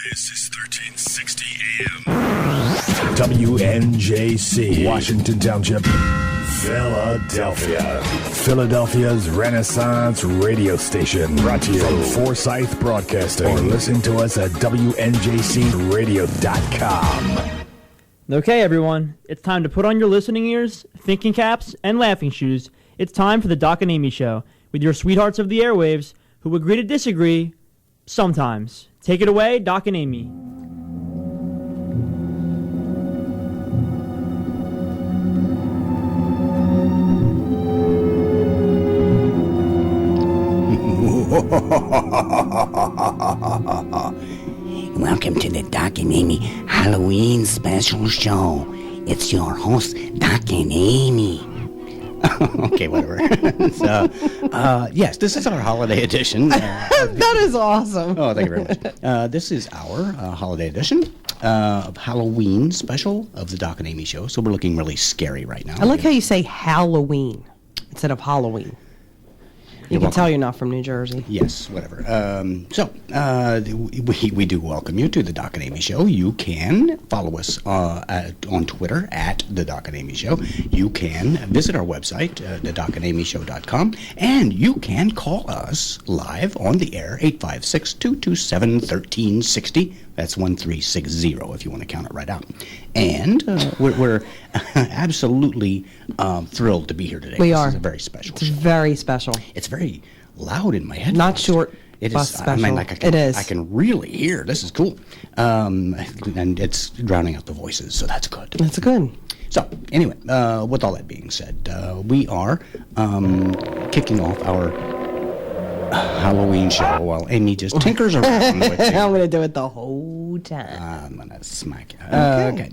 This is 1360 AM. WNJC, Washington Township, Philadelphia. Philadelphia's Renaissance radio station. Brought to you from Forsyth Broadcasting. Or listen to us at WNJCradio.com. Okay, everyone. It's time to put on your listening ears, thinking caps, and laughing shoes. It's time for the Doc and Amy Show with your sweethearts of the airwaves who agree to disagree sometimes. Take it away, Doc and Amy. Welcome to the Doc and Amy Halloween special show. It's your host, Doc and Amy. Okay, whatever. So, yes, this is our holiday edition. That is awesome. Oh, thank you very much. This is our holiday edition of Halloween special of the Doc and Amy show. So we're looking really scary right now. I like how you say Halloween instead of Halloween. You can tell you're not from New Jersey. Yes, whatever. We do welcome you to the Doc and Amy Show. You can follow us on Twitter at the Doc and Amy Show. You can visit our website, thedocandamyshow.com, and you can call us live on the air, 856-227-1360. That's 1360 if you want to count it right out. And we're absolutely thrilled to be here today. We are. This is a very special show. It's very special. It's very loud in my head. Not short. It bus is. special. I mean, like it is. I can really hear. This is cool, and it's drowning out the voices, so that's good. That's good. So anyway, with all that being said, we are kicking off our Halloween show while Amy just tinkers around with it. I'm going to do it the whole time. I'm going to smack you. Okay.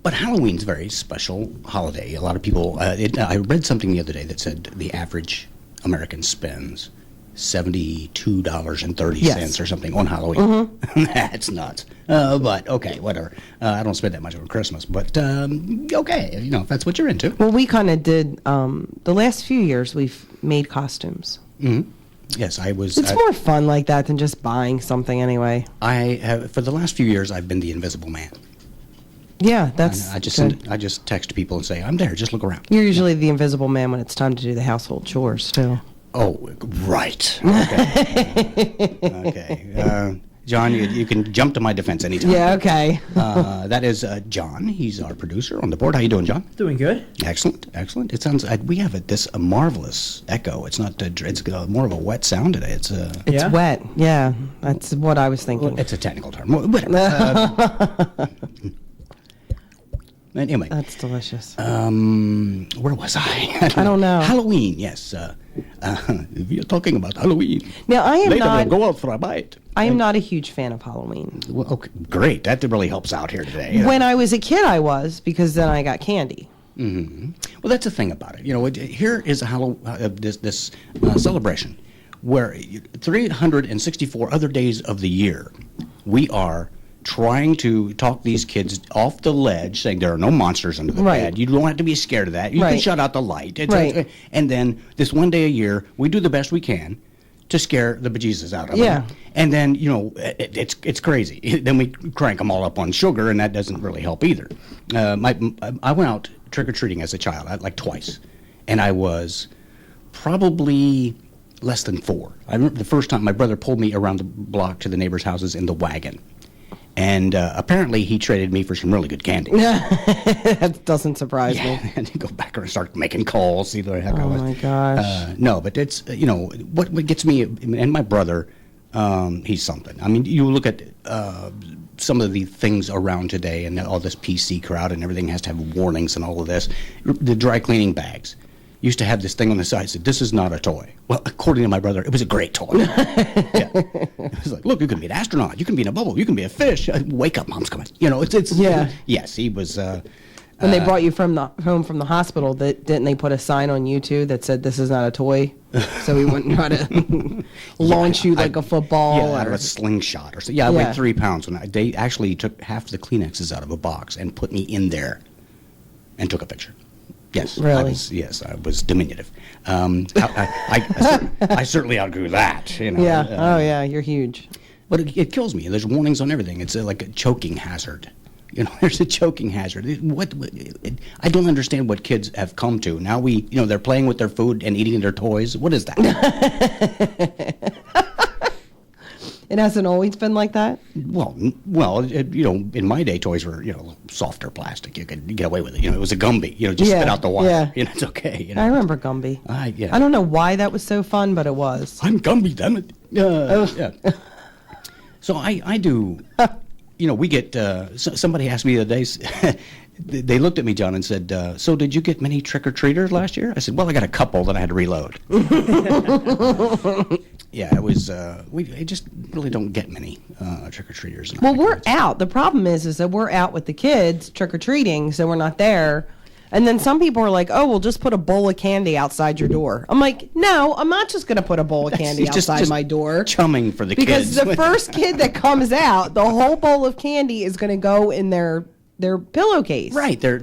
But Halloween's a very special holiday. A lot of people, I read something the other day that said the average American spends $72.30 or something on Halloween. Mm-hmm. That's nuts. But okay, whatever. I don't spend that much on Christmas, but okay, if that's what you're into. Well, we kind of did, the last few years we've made costumes. Mm-hmm. Yes, I was. It's more fun like that than just buying something anyway. I have, for the last few years, I've been the Invisible Man. Yeah, that's I just good. I just text people and say, I'm there, just look around. You're usually the Invisible Man when it's time to do the household chores, too. Oh, right. Okay. Okay. John, you can jump to my defense anytime. Yeah, okay. That is John. He's our producer on the board. How you doing, John? Doing good. Excellent, excellent. It sounds we have a marvelous echo. It's not it's more of a wet sound today. It's It's wet. Yeah, that's what I was thinking. Well, it's a technical term. Whatever. Anyway, that's delicious. Where was I? I don't know. Halloween, yes. If you're talking about Halloween, now I am later not. we'll go out for a bite. I am not a huge fan of Halloween. Well, okay, great. That really helps out here today. When I was a kid, I was, because then I got candy. Mm-hmm. Well, that's the thing about it. Here is a this celebration where 364 other days of the year we are trying to talk these kids off the ledge, saying there are no monsters under the bed. You don't have to be scared of that. You can shut out the light. And then this one day a year, we do the best we can to scare the bejesus out of them. And then, it's crazy. Then we crank them all up on sugar, and that doesn't really help either. I went out trick-or-treating as a child, like twice, and I was probably less than 4. I remember the first time my brother pulled me around the block to the neighbors' houses in the wagon. And apparently he traded me for some really good candy. That doesn't surprise me. And to go back and start making calls, see the heck I was. Oh my gosh. No, but it's what gets me, and my brother, he's something. I mean, you look at some of the things around today, and all this PC crowd, and everything has to have warnings and all of this. The dry cleaning bags used to have this thing on the side that said, "This is not a toy." Well, according to my brother, it was a great toy. It was like, look, you can be an astronaut, you can be in a bubble, you can be a fish. Wake up, mom's coming. It's yeah. Yes, he was. When they brought you home from the hospital, didn't they put a sign on you too that said this is not a toy, so he wouldn't try to launch you like a football out of a slingshot or so. Yeah, I weighed 3 pounds when they actually took half the Kleenexes out of a box and put me in there, and took a picture. Yes, really? I was diminutive. I certainly outgrew that. Yeah. Oh yeah, you're huge. But it kills me. There's warnings on everything. It's like a choking hazard. There's a choking hazard. I don't understand what kids have come to. Now they're playing with their food and eating their toys. What is that? It hasn't always been like that? Well, in my day, toys were, softer plastic. You could get away with it. It was a Gumby. Just spit out the wire. Yeah. It's okay. I remember Gumby. Yeah. I don't know why that was so fun, but it was. I'm Gumby, damn it. Yeah. So I do, we get, somebody asked me the other day, they looked at me, John, and said, so did you get many trick-or-treaters last year? I said, well, I got a couple that I had to reload. Yeah, it was, we just really don't get many trick-or-treaters. Well, we're out. The problem is that we're out with the kids trick-or-treating, so we're not there. And then some people are like, oh, we'll just put a bowl of candy outside your door. I'm like, no, I'm not just going to put a bowl of candy outside my door. Chumming for the kids. Because the first kid that comes out, the whole bowl of candy is going to go in their pillowcase. Right. They're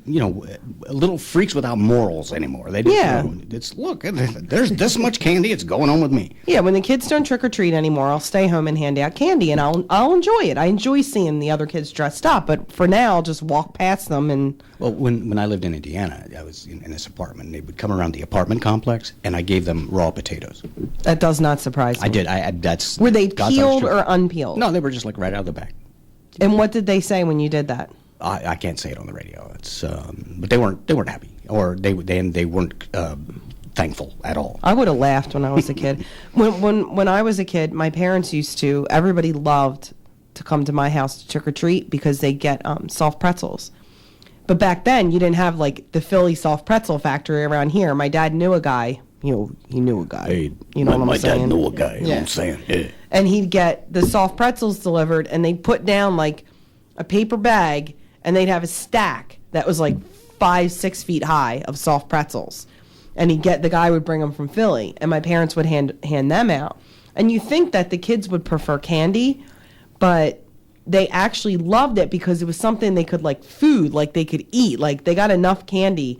little freaks without morals anymore. They just, look, there's this much candy, it's going on with me. Yeah, when the kids don't trick or treat anymore, I'll stay home and hand out candy, and I'll enjoy it. I enjoy seeing the other kids dressed up, but for now, I'll just walk past them and. Well, when I lived in Indiana, I was in this apartment. And they would come around the apartment complex, and I gave them raw potatoes. That does not surprise me. I did. That's were they peeled or unpeeled? No, they were just like right out of the bag. And what did they say when you did that? I can't say it on the radio. It's but they weren't happy, or they weren't thankful at all. I would have laughed when I was a kid. When I was a kid, my parents used to. Everybody loved to come to my house to trick or treat because they get soft pretzels. But back then, you didn't have like the Philly soft pretzel factory around here. My dad knew a guy. He knew a guy. Hey, you know what I'm saying? My dad knew a guy. You know what I'm saying? Yeah. And he'd get the soft pretzels delivered, and they'd put down like a paper bag, and they'd have a stack that was like 5-6 feet high of soft pretzels. And the guy would bring them from Philly, and my parents would hand them out. And you think that the kids would prefer candy, but they actually loved it because it was something they could like food, like they could eat, like they got enough candy,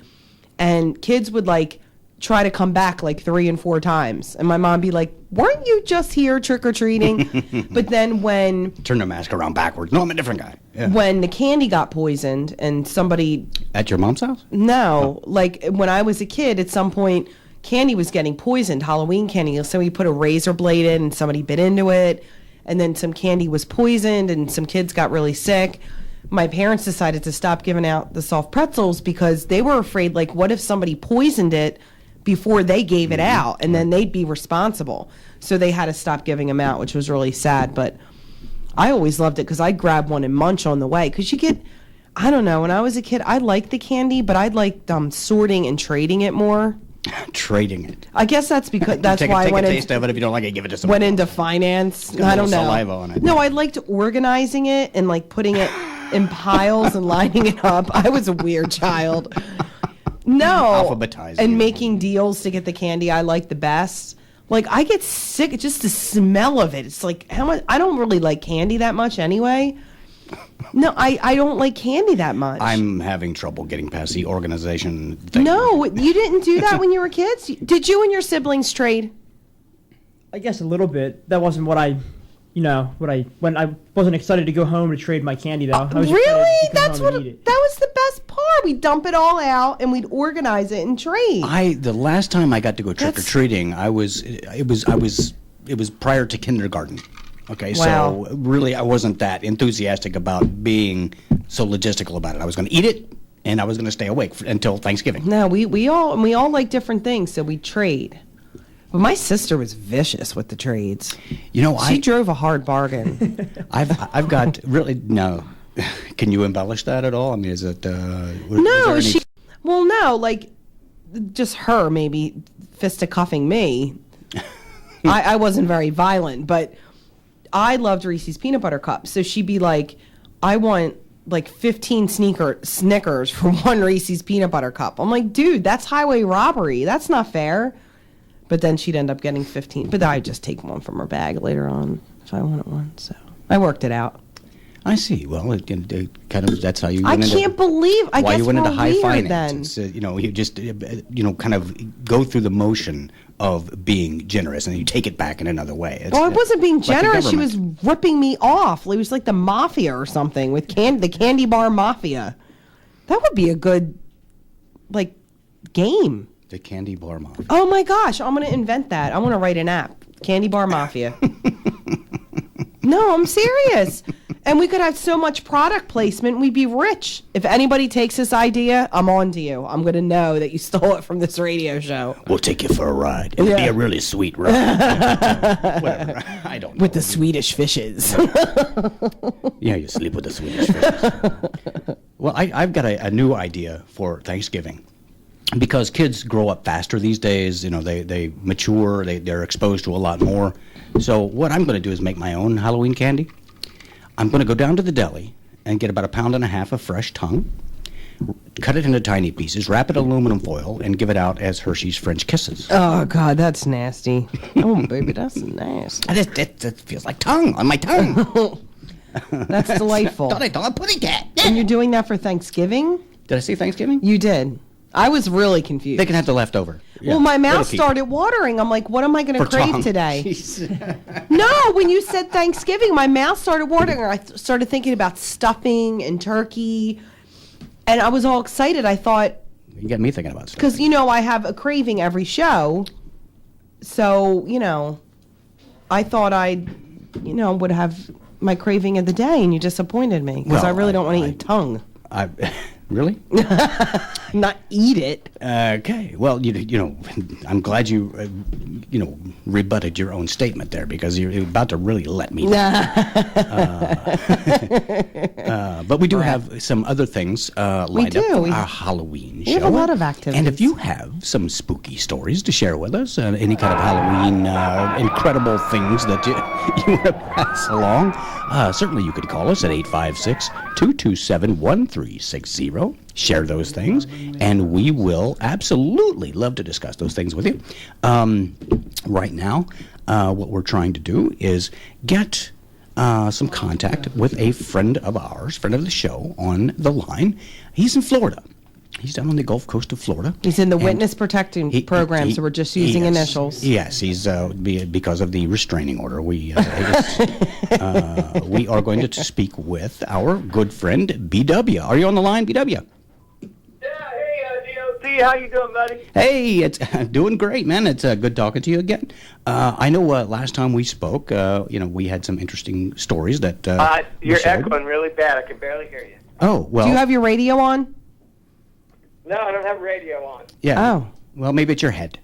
and kids would like try to come back like 3 and 4 times. And my mom be like, weren't you just here trick-or-treating? But then when... Turn the mask around backwards. No, I'm a different guy. Yeah. When the candy got poisoned and somebody... At your mom's house? No. Like when I was a kid, at some point, candy was getting poisoned, Halloween candy. Somebody put a razor blade in and somebody bit into it. And then some candy was poisoned and some kids got really sick. My parents decided to stop giving out the soft pretzels because they were afraid, like, what if somebody poisoned it before they gave it out, and then they'd be responsible. So they had to stop giving them out, which was really sad. But I always loved it because I'd grab one and munch on the way. Because you get, I don't know, when I was a kid, I liked the candy, but I'd like sorting and trading it more. Trading it. I guess that's because that's take why a I went taste of it. If you don't like it, give it to somebody. Went into finance. Got I don't know. Saliva on it. No, I liked organizing it and like putting it in piles and lining it up. I was a weird child. No, alphabetizing and making deals to get the candy I like the best. Like I get sick just the smell of it. It's like how much I don't really like candy that much anyway. No, I don't like candy that much. I'm having trouble getting past the organization thing. No, you didn't do that when you were kids? Did you and your siblings trade? I guess a little bit. That wasn't when I wasn't excited to go home to trade my candy though. I was really? That was the best part. We'd dump it all out and we'd organize it and trade. The last time I got to go trick or treating, it was prior to kindergarten. Okay, wow. So really I wasn't that enthusiastic about being so logistical about it. I was going to eat it and I was going to stay awake until Thanksgiving. No, we all like different things, so we trade. But my sister was vicious with the trades. She drove a hard bargain. I've got really no. Can you embellish that at all? I mean, is it? No, like just her maybe fisticuffing me. I wasn't very violent, but I loved Reese's peanut butter cups. So she'd be like, I want like 15 Snickers for one Reese's peanut butter cup. I'm like, dude, that's highway robbery. That's not fair. But then she'd end up getting 15. But I'd just take one from her bag later on if I wanted one. So I worked it out. I see. Well, it kind of that's how you. I can't believe. I why guess you went into we're high weird finance. then. It's, you just kind of go through the motion of being generous, and you take it back in another way. Well, I wasn't being like the generous. She was government. ripping me off. It was like the mafia or something with the candy bar mafia. That would be a good, game. The candy bar mafia. Oh my gosh, I'm going to invent that. I want to write an app. Candy bar mafia. No, I'm serious. And we could have so much product placement, we'd be rich. If anybody takes this idea, I'm on to you. I'm going to know that you stole it from this radio show. We'll take you for a ride. It'll be a really sweet ride. Whatever. I don't know. With the Swedish fishes. Yeah, you sleep with the Swedish fishes. Well, I've got a new idea for Thanksgiving. Because kids grow up faster these days, they mature, they're exposed to a lot more. So what I'm going to do is make my own Halloween candy. I'm going to go down to the deli and get about 1.5 pounds of fresh tongue, cut it into tiny pieces, wrap it in aluminum foil, and give it out as Hershey's French Kisses. Oh, God, that's nasty. Oh, baby, that's nasty. It feels like tongue on my tongue. That's delightful. Thought I thought putty cat. And you're doing that for Thanksgiving? Did I say Thanksgiving? You did. I was really confused. They can have the leftover. Yeah. Well, my mouth Little keep. started watering. I'm like, what am I going to For crave Tom. today? Jeez. No, when you said Thanksgiving, my mouth started watering. I started thinking about stuffing and turkey. And I was all excited. I thought, You got me thinking about stuff. because, I have a craving every show. So, I thought I, would have my craving of the day, and you disappointed me. Because I really don't want to eat tongue. Really? Not eat it. Okay. Well, I'm glad you, rebutted your own statement there because you're about to really let me down. But we do have some other things lined up for our Halloween show. We have a lot of activities. And if you have some spooky stories to share with us, any kind of Halloween incredible things that you want to pass along, certainly you could call us at 856-227-1360. Share those things, and we will absolutely love to discuss those things with you. Right now, what we're trying to do is get some contact with a friend of ours, friend of the show, on the line. He's in Florida. He's down on the Gulf Coast of Florida. He's in the witness protection program, so we're just using initials. Yes, he's because of the restraining order. We we are going to speak with our good friend BW. Are you on the line, BW? Yeah, hey, DOC, how you doing, buddy? Hey, it's doing great, man. It's good talking to you again. I know last time we spoke, we had some interesting stories that you're shared. echoing really bad. I can barely hear you. Oh, well. Do you have your radio on? No, I don't have radio on. Yeah. Oh. Well, maybe it's your head.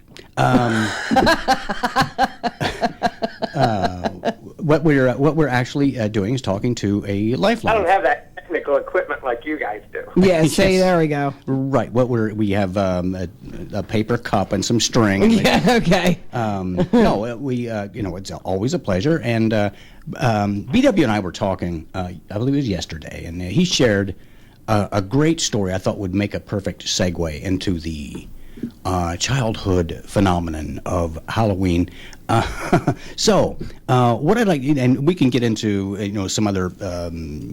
What we're actually doing is talking to a lifeline. I don't have that technical equipment like you guys do. Yeah, say, there we go. Right. We have a paper cup and some string. Yeah, okay. No, it's always a pleasure. And BW and I were talking, I believe it was yesterday, and he shared a great story I thought would make a perfect segue into the childhood phenomenon of Halloween. So, what I'd like, and we can get into some other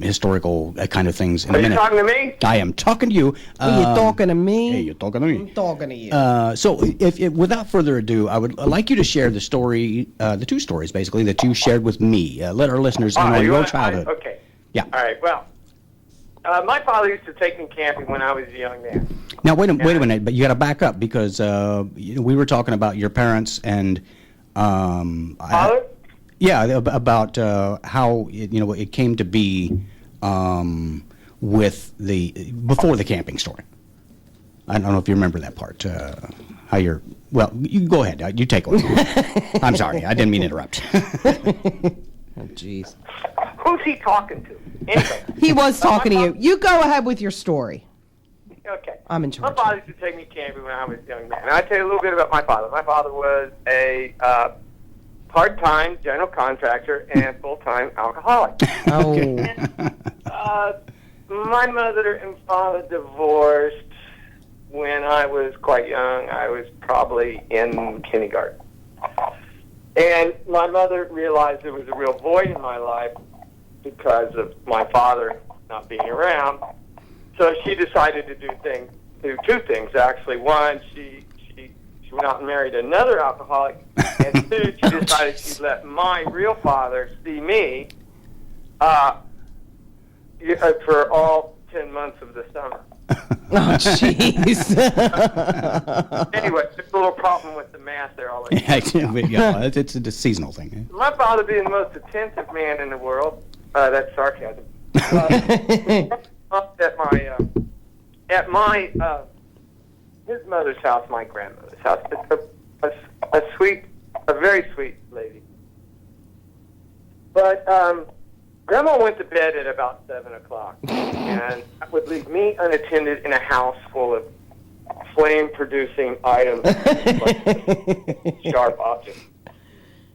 historical kind of things in a Are you minute. talking to me? I am talking to you. Are you talking to me? Hey, you're talking to me. I'm talking to you. So, if without further ado, I would like you to share the story, the two stories basically that you shared with me. Let our listeners in on your childhood. Okay. Yeah. All right. Well, my father used to take me camping when I was a young man. Now wait a minute, but you got to back up because we were talking about your parents and Father? about how it came to be with before the camping story. I don't know if you remember that part. How you go ahead. You take over. I'm sorry, I didn't mean to interrupt. Oh, jeez. Who's he talking to? Anyway. He was talking to you. You go ahead with your story. Okay. I'm in charge. My father used to take me camping when I was a young man. And I'll tell you a little bit about my father. My father was a part-time general contractor and full-time alcoholic. Oh. My mother and father divorced when I was quite young. I was probably in kindergarten. And my mother realized there was a real void in my life because of my father not being around. So she decided to do two things, actually. One, she went out and married another alcoholic, and two, she decided she'd let my real father see me for all 10 months of the summer. Oh, jeez. Anyway, there's a little problem with the math there. It's a seasonal thing. My father being the most attentive man in the world, that's sarcasm. At my his mother's house, my grandmother's house. It's a very sweet lady. But Grandma went to bed at about 7 o'clock, and that would leave me unattended in a house full of flame-producing items, like sharp objects.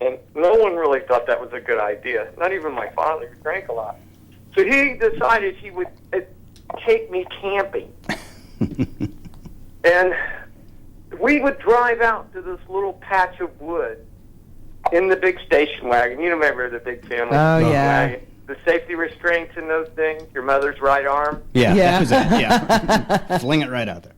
And no one really thought that was a good idea. Not even my father, who drank a lot. So he decided he would take me camping. And we would drive out to this little patch of wood in the big station wagon. You remember the big family wagon? The safety restraints in those things, your mother's right arm. Yeah. That was it. Yeah. Fling it right out there.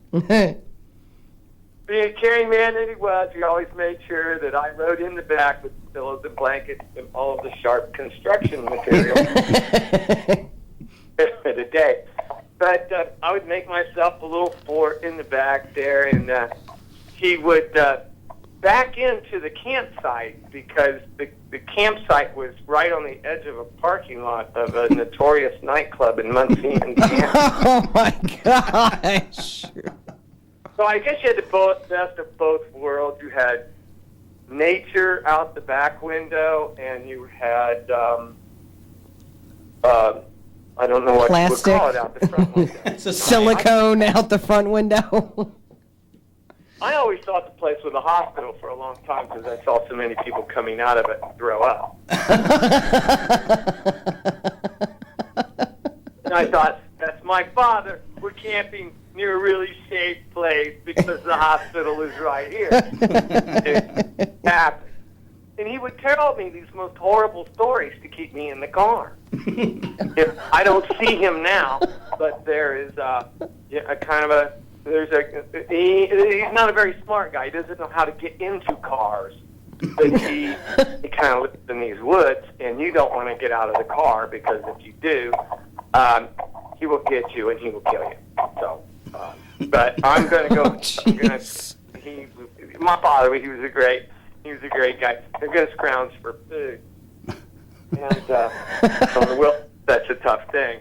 Being a caring man that he was, he always made sure that I rode in the back with pillows and blankets and all of the sharp construction material for the day. But I would make myself a little fort in the back there, and he would back into the campsite because the campsite was right on the edge of a parking lot of a notorious nightclub in Muncie, Indiana. Oh, my gosh. So I guess you had the best of both worlds. You had nature out the back window, and you had, I don't know what Plastic. you would call it out the front window. Silicone out the front window. I always thought the place was a hospital for a long time because I saw so many people coming out of it throw up. And I thought, that's my father. We're camping near a really safe place because the hospital is right here. It happened. And he would tell me these most horrible stories to keep me in the car. I don't see him now, but there is a kind of a... he's not a very smart guy. He doesn't know how to get into cars. But he kind of lives in these woods, and you don't want to get out of the car because if you do, he will get you and he will kill you. So, but I'm going to go. My father, he was a great guy. They're going to scrounge for food, and on the wilderness, that's a tough thing.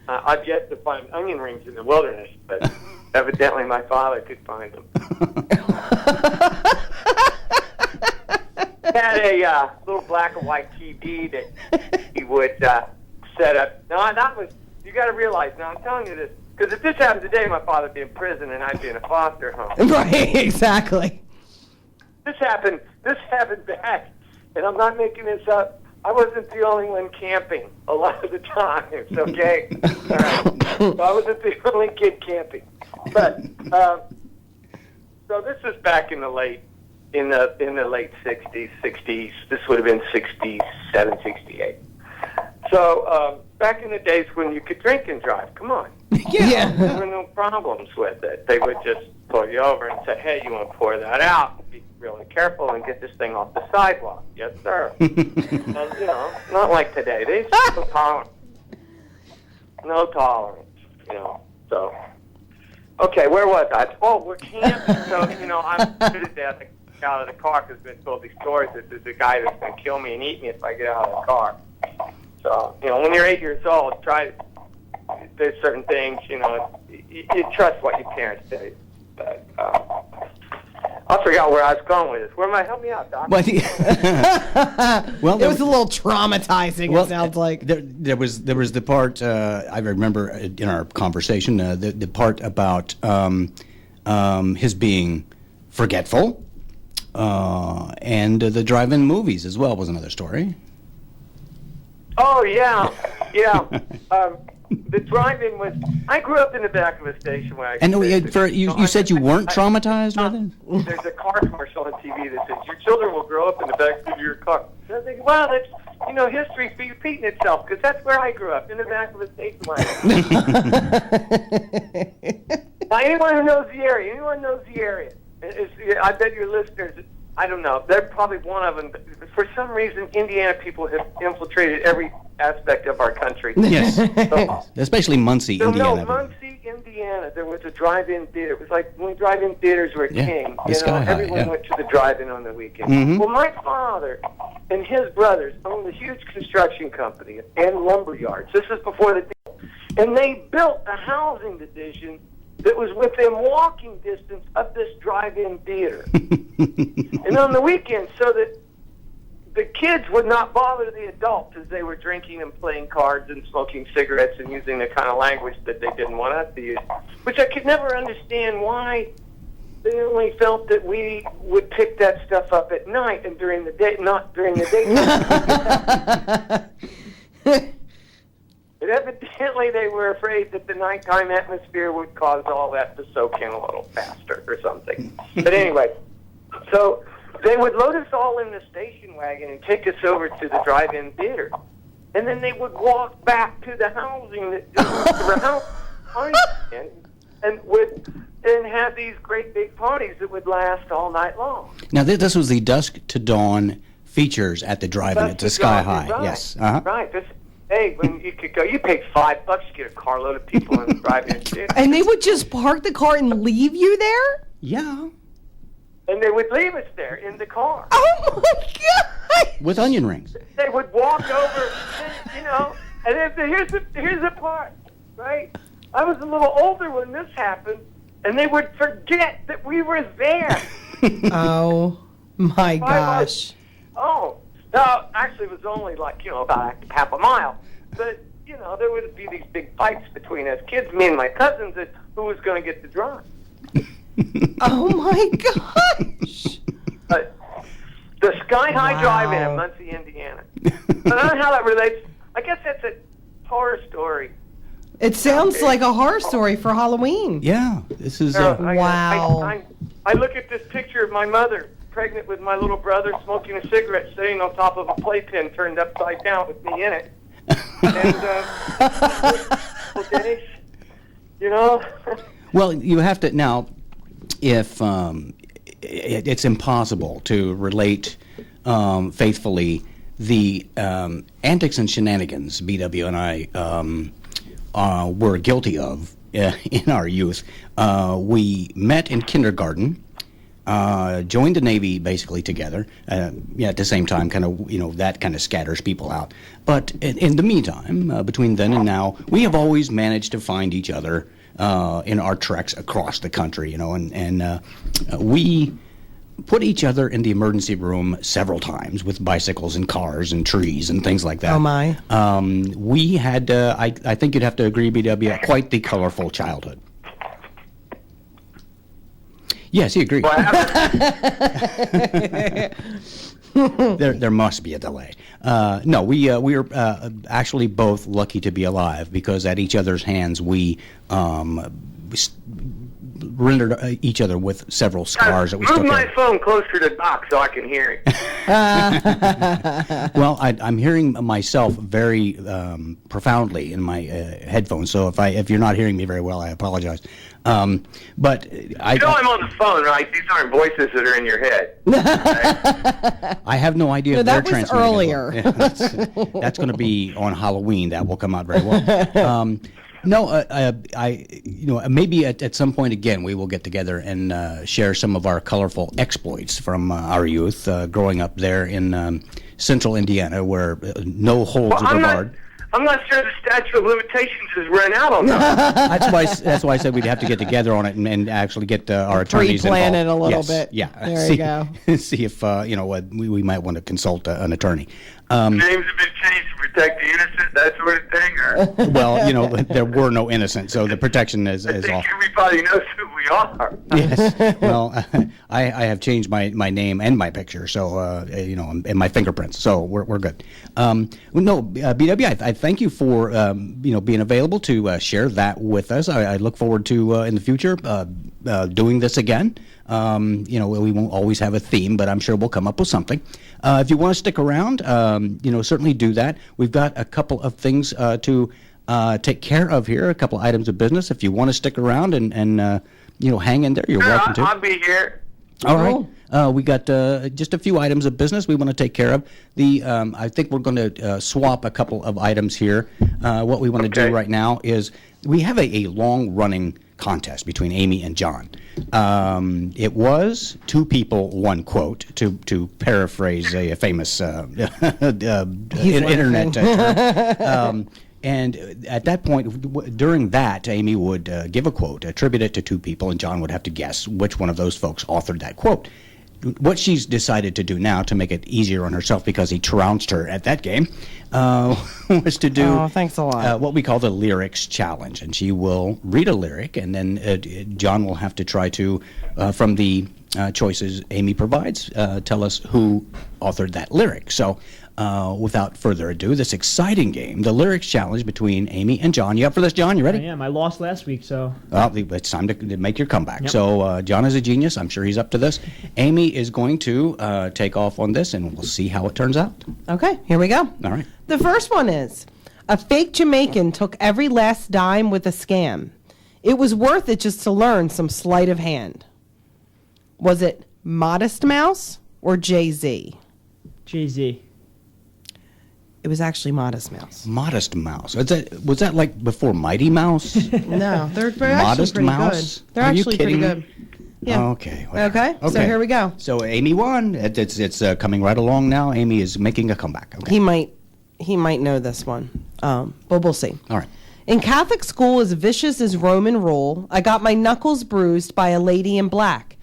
I've yet to find onion rings in the wilderness, but evidently my father could find them. He had a little black and white TV that he would set up. Now, that was, you got to realize, now I'm telling you this, because if this happened today, my father would be in prison and I'd be in a foster home. Right, exactly. This happened back, and I'm not making this up. I wasn't the only one camping a lot of the times, okay? All right. So I wasn't the only kid camping. But, so this was back in the late 60s. This would have been 67, 68. So, back in the days when you could drink and drive, come on. Yeah. There were no problems with it. They would just pull you over and say, hey, you want to pour that out? Be really careful and get this thing off the sidewalk. Yes, sir. And, not like today. There's no tolerance. No tolerance, so. Okay, where was I? Oh, we're camping. So, I'm good at that. I get out of the car because I've been told these stories that there's a guy that's going to kill me and eat me if I get out of the car. So, when you're 8 years old, there's certain things, you trust what your parents say. But, I forgot where I was going with this. Where am I? Help me out, Doc. Well, it was a little traumatizing, it sounds like. There was the part, I remember in our conversation, the part about his being forgetful, and the drive-in movies as well was another story. Oh, yeah. The drive-in was... I grew up in the back of a station wagon. And you said you weren't traumatized with it? There's a car commercial on TV that says, your children will grow up in the back of your car. And I think, wow, history repeating itself, because that's where I grew up, in the back of a state wagon. Now, anyone who knows the area, I bet your listeners, I don't know, they're probably one of them. For some reason, Indiana people have infiltrated every aspect of our country. Yes. So, Especially Muncie, Indiana. No, Muncie, Indiana, there was a drive-in theater. It was like when drive-in theaters were king. The Sky High, everyone went to the drive-in on the weekend. Mhm. Well, my father and his brothers owned a huge construction company and lumber yards. This is before the deal. And they built a housing division that was within walking distance of this drive-in theater. And on the weekend, so that the kids would not bother the adults as they were drinking and playing cards and smoking cigarettes and using the kind of language that they didn't want us to use, which I could never understand why they only felt that we would pick that stuff up at night and during the day, not during the daytime. But evidently they were afraid that the nighttime atmosphere would cause all that to soak in a little faster or something. But anyway, so they would load us all in the station wagon and take us over to the drive-in theater. And then they would walk back to the housing that and have these great big parties that would last all night long. Now, this was the dusk to dawn features at the drive-in at the Sky High. Right. Yes. Uh-huh. Right. Hey, when you could go, you paid $5 to get a carload of people in the drive-in theater. And they would just park the car and leave you there? Yeah. And they would leave us there in the car. Oh my God! With onion rings. They would walk over, and then here's the part, right? I was a little older when this happened, and they would forget that we were there. Oh my gosh! Oh, no, actually, it was only like about half a mile, but there would be these big fights between us kids, me and my cousins, as who was going to get the drive. Oh my gosh! But the Sky High Wow. Drive-In in Muncie, Indiana. I don't know how that relates. I guess that's a horror story. It sounds like a horror story for Halloween. Yeah. This is. Wow. I look at this picture of my mother, pregnant with my little brother, smoking a cigarette, sitting on top of a playpen turned upside down with me in it. And, Dennis, Well, you have to now. If it's impossible to relate faithfully the antics and shenanigans BW and I were guilty of in our youth. We met in kindergarten, joined the Navy basically together. At the same time, kind of that kind of scatters people out. But in the meantime, between then and now, we have always managed to find each other in our treks across the country, and we put each other in the emergency room several times with bicycles and cars and trees and things like that. Oh my! We had, I think you'd have to agree, BW, quite the colorful childhood. Yes, he agrees. There must be a delay. No, we are actually both lucky to be alive because at each other's hands we rendered each other with several scars that we still Move my carry. phone closer to Doc so I can hear it. Well, I'm hearing myself very profoundly in my headphones. So if you're not hearing me very well, I apologize. But I'm on the phone, right? These aren't voices that are in your head. Right? I have no idea if that they're was transmitting earlier. as well. Yeah, that's going to be on Halloween. That will come out very well. Maybe at some point again we will get together and share some of our colorful exploits from our youth, growing up there in central Indiana, where no holds are barred. I'm not sure the statute of limitations has run out on that. That's why I said we'd have to get together on it and actually get our attorneys Pre-plan involved. it a little Yes, bit. Yeah. There you go. See if we might want to consult an attorney. Names have been changed to protect the innocent, that sort of thing. Or Well, there were no innocent, so the protection is I think off. everybody knows who we are. Yes. Well, I have changed my name and my picture, so and my fingerprints, so we're good. BW, I thank you for being available to share that with us. I look forward to in the future doing this again. We won't always have a theme, but I'm sure we'll come up with something. If you want to stick around, certainly do that. We've got a couple of things to take care of here, a couple of items of business. If you want to stick around and hang in there, you're welcome to. I'll be here. All right. We got just a few items of business we want to take care of. I think we're going to swap a couple of items here. What we want to do right now is we have a long-running contest between Amy and John. It was two people, one quote, to paraphrase a famous internet term. And at that point, during that, Amy would give a quote, attribute it to two people, and John would have to guess which one of those folks authored that quote. What she's decided to do now to make it easier on herself, because he trounced her at that game, was to do thanks a lot. What we call the lyrics challenge. And she will read a lyric, and then John will have to try to, from the choices Amy provides, tell us who authored that lyric. So without further ado, this exciting game, the lyrics challenge between Amy and John. You up for this, John? You ready? I am. I lost last week, so. Well, it's time to make your comeback. Yep. So John is a genius. I'm sure he's up to this. Amy is going to take off on this, and we'll see how it turns out. Okay, here we go. All right. The first one is, a fake Jamaican took every last dime with a scam. It was worth it just to learn some sleight of hand. Was it Modest Mouse or Jay-Z? Jay-Z. It was actually Modest Mouse. Modest Mouse. Was that like before Mighty Mouse? No, they're Modest actually pretty Mouse? good. They're Are you actually pretty kidding good. me? Yeah. Okay. Whatever. Okay. So here we go. So Amy won. It's coming right along now. Amy is making a comeback. Okay. He might know this one, but we'll see. All right. In Catholic school, as vicious as Roman rule, I got my knuckles bruised by a lady in black,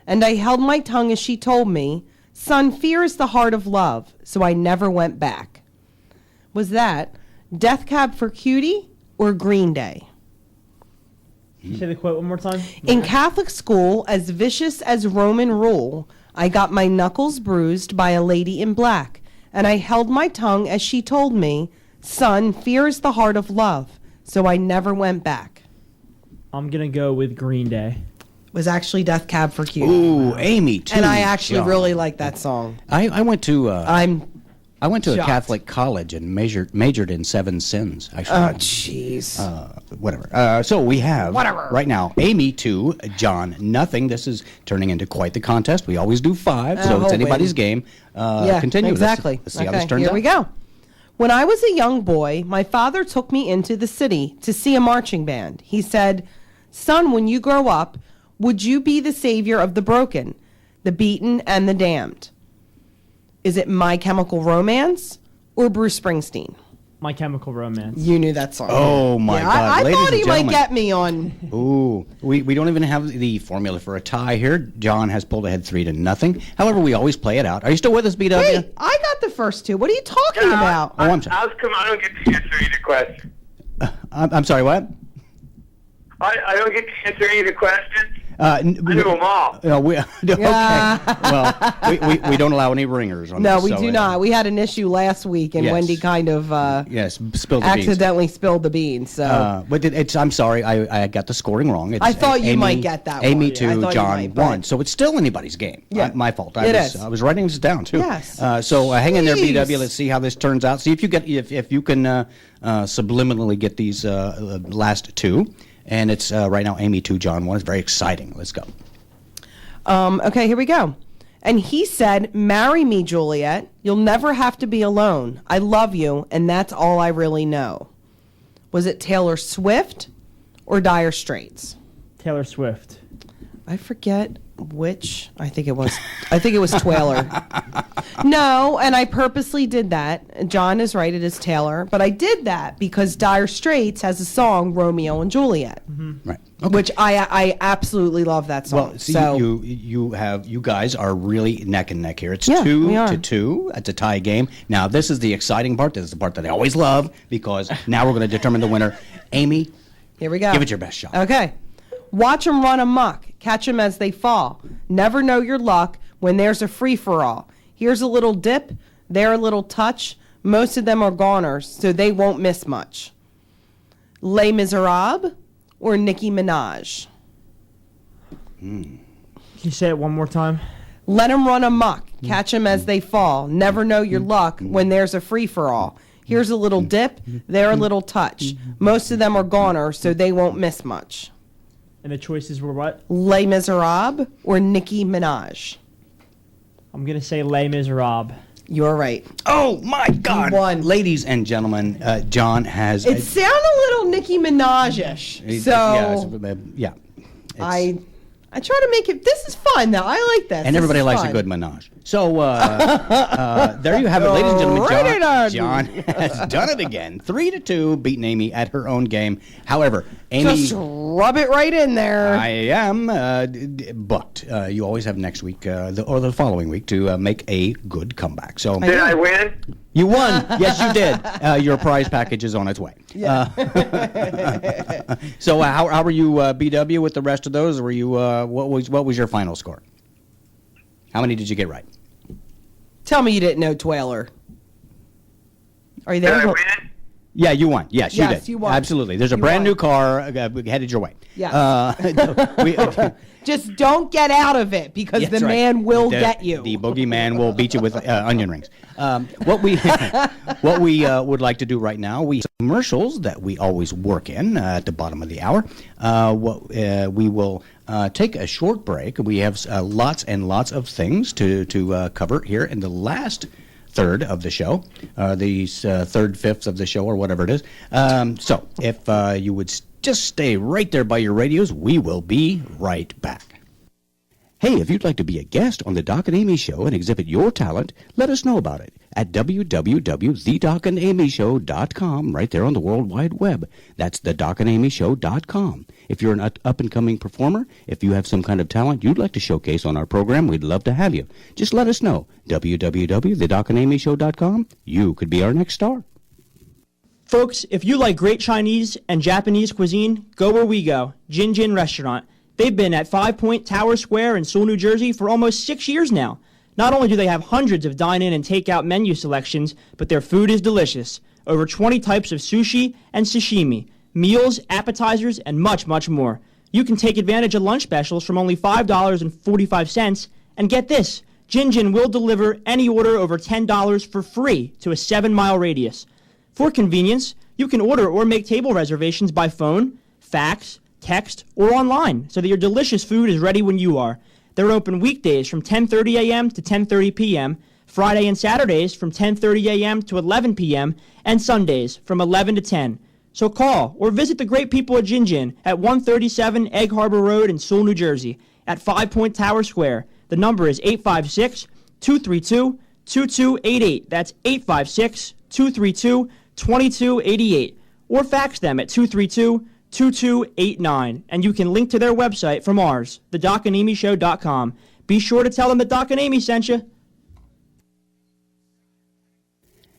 and I held my tongue as she told me, "Son, fear is the heart of love," so I never went back. Was that Death Cab for Cutie or Green Day? Can you say the quote one more time? In Catholic school, as vicious as Roman rule, I got my knuckles bruised by a lady in black, and I held my tongue as she told me, "Son, fear is the heart of love," so I never went back. I'm going to go with Green Day. It was actually Death Cab for Cutie. Ooh, Amy too. And I actually John. really like that song. I went to I went to a shocked. Catholic college and majored in 7 sins. Actually. Oh, jeez. Whatever. So we have Whatever. right now Amy 2, John nothing. This is turning into quite the contest. We always do 5, so it's anybody's game. Yeah, Continue. exactly. Let's see how this turns here out. we go. When I was a young boy, my father took me into the city to see a marching band. He said, "Son, when you grow up, would you be the savior of the broken, the beaten, and the damned?" Is it My Chemical Romance or Bruce Springsteen? My Chemical Romance. You knew that song. Oh my God! I Ladies thought and he might gentlemen. get me on. Ooh, we don't even have the formula for a tie here. John has pulled ahead 3-0. However, we always play it out. Are you still with us, BW? Wait, I got the first two. What are you talking about? Oh, I'm sorry. I don't get to answer either question. I'm sorry. What? I don't get to answer either question. I knew them all. Okay. Yeah. Well, we don't allow any ringers on No, this. we so, do not. We had an issue last week, and Yes. Wendy kind of Yes, spilled the beans. accidentally spilled the beans. So But I'm sorry, I got the scoring wrong. It's I thought you Amy, might get that Amy one. 2, I thought you John might, but- 1. So it's still anybody's game. Yeah. My fault. It is. I was writing this down too. Yes. So hang in there, Jeez. BW. Let's see how this turns out. See if you get if you can subliminally get these last two. And it's right now Amy 2, John 1. It's very exciting. Let's go. okay, here we go. And he said, "Marry me, Juliet. You'll never have to be alone. I love you, and that's all I really know." Was it Taylor Swift or Dire Straits? Taylor Swift. I forget which. I think it was Taylor. No, and I purposely did that. John is right, it is Taylor. But I did that because Dire Straits has a song, Romeo and Juliet. Right. Okay. Which I absolutely love that song. Well, see, so, you guys are really neck and neck here. It's Yeah, we are. 2-2. It's a tie game. Now, this is the exciting part. This is the part that I always love because now we're going to determine the winner. Amy, here we go. give it your best shot. Okay. Watch 'em run amok, catch 'em as they fall. Never know your luck when there's a free-for-all. Here's a little dip, there a little touch. Most of them are goners, so they won't miss much. Les Miserables or Nicki Minaj? Can you say it one more time? Let 'em run amok, catch 'em as they fall. Never know your luck when there's a free-for-all. Here's a little dip, there a little touch. Most of them are goners, so they won't miss much. And the choices were what? Les Miserables or Nicki Minaj? I'm going to say Les Miserables. You're right. Oh my God! You won. Ladies and gentlemen, John has. It sounded a little Nicki Minaj-ish. So yeah. I try to make it. This is fun, though. I like this. And everybody likes a good menage. So there you have it, ladies and gentlemen. John has done it again. 3-2, beating Amy at her own game. However, Amy, just rub it right in there. I am, but you always have next week or the following week to make a good comeback. So Did I win? you won. Yes, you did. Your prize package is on its way. Yeah. So how were you, BW, with the rest of those? Were you what was your final score? How many did you get right? Tell me you didn't know Twaler. Are you Did there? I win? Yeah, you won. Yes, you Yes, did. you won. Absolutely. There's a You brand won. new car headed your way. Yeah. Just don't get out of it because That's the right. man will The- get you. The boogeyman will beat you with onion rings. What we would like to do right now, we commercials that we always work in at the bottom of the hour. We will take a short break. We have lots and lots of things to cover here in the last third of the show, these third-fifths of the show, or whatever it is. So if you would just stay right there by your radios, we will be right back. Hey, if you'd like to be a guest on the Doc and Amy Show and exhibit your talent, let us know about it at www.thedocandamyshow.com, right there on the World Wide Web. That's thedocandamyshow.com. If you're an up-and-coming performer, if you have some kind of talent you'd like to showcase on our program, we'd love to have you. Just let us know. www.thedocandamyshow.com. You could be our next star. Folks, if you like great Chinese and Japanese cuisine, go where we go, Jin Jin Restaurant. They've been at 5 Point Tower Square in Seoul, New Jersey for almost 6 years now. Not only do they have hundreds of dine-in and take-out menu selections, but their food is delicious. Over 20 types of sushi and sashimi, meals, appetizers, and much, much more. You can take advantage of lunch specials from only $5.45, and get this, Jin Jin will deliver any order over $10 for free to a 7-mile radius. For convenience, you can order or make table reservations by phone, fax, text, or online so that your delicious food is ready when you are. They're open weekdays from 10:30 a.m. to 10:30 p.m., Friday and Saturdays from 10:30 a.m. to 11 p.m., and Sundays from 11 to 10. So call or visit the great people at Jin Jin at 137 Egg Harbor Road in Seoul, New Jersey at 5 Point Tower Square. The number is 856-232-2288. That's 856-232-2288. Or fax them at 232-2289, and you can link to their website from ours, thedocandamyshow.com. Be sure to tell them that Doc and Amy sent you.